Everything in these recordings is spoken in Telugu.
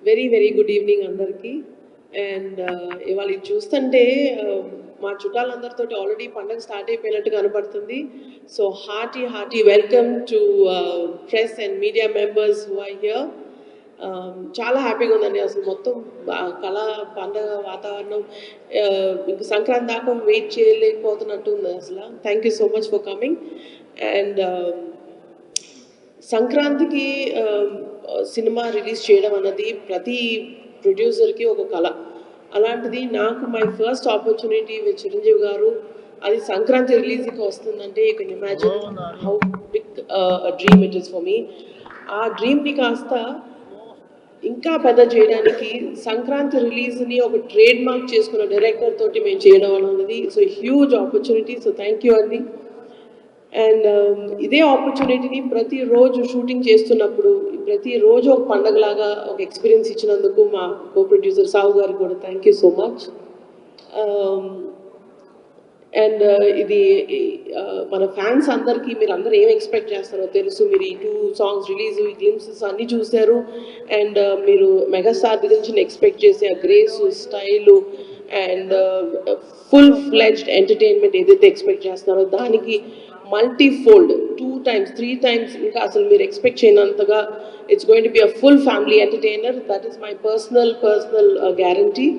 వెరీ వెరీ గుడ్ ఈవినింగ్ అందరికీ. అండ్ ఇవాళ ఇది చూస్తుంటే మా చుట్టాలందరితోటి ఆల్రెడీ పండగ స్టార్ట్ అయిపోయినట్టు కనబడుతుంది. So hearty welcome to press and media members who are here. చాలా హ్యాపీగా ఉందండి. అసలు మొత్తం కళ పండగ వాతావరణం ఇంక సంక్రాంతి దాకా వెయిట్ చేయలేకపోతున్నట్టు ఉంది అసలు. Thank you so much for coming. And సంక్రాంతికి సినిమా రిలీజ్ చేయడం అన్నది ప్రతి ప్రొడ్యూసర్కి ఒక కళ. అలాంటిది నాకు my first opportunity with Chiranjeevi garu అది సంక్రాంతి రిలీజ్కి వస్తుందంటే you can imagine how big dream it is for me. ఆ డ్రీమ్ని కాస్త ఇంకా పెద్ద చేయడానికి సంక్రాంతి రిలీజ్ని ఒక ట్రేడ్ మార్క్ చేసుకున్న డైరెక్టర్ తోటి మేము చేయడం అన్నది so huge opportunity. So thank you అండి. అండ్ ఇదే ఆపర్చునిటీని ప్రతిరోజు షూటింగ్ చేస్తున్నప్పుడు ప్రతిరోజు ఒక పండగలాగా ఒక ఎక్స్పీరియన్స్ ఇచ్చినందుకు మా కో ప్రొడ్యూసర్ సావు గారికి కూడా thank you so much. And ఇది మన ఫ్యాన్స్ అందరికీ మీరు అందరూ ఏం ఎక్స్పెక్ట్ చేస్తారో తెలుసు. మీరు ఈ 2 సాంగ్స్ రిలీజ్ ఈ గ్లిమ్సెస్ అన్నీ చూశారు. అండ్ మీరు మెగాస్టార్ గురించి ఎక్స్పెక్ట్ చేసే ఆ grace style and full fledged entertainment ఏదైతే ఎక్స్పెక్ట్ చేస్తున్నారో దానికి మల్టీఫోల్డ్ 2 times 3 times ఇంకా అసలు మీరు ఎక్స్పెక్ట్ చేయనంతగా it's going to be a full family entertainer. That is my personal guarantee.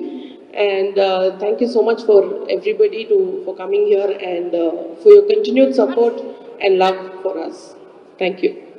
And thank you so much for everybody for coming here and for your continued support and love for us. Thank you.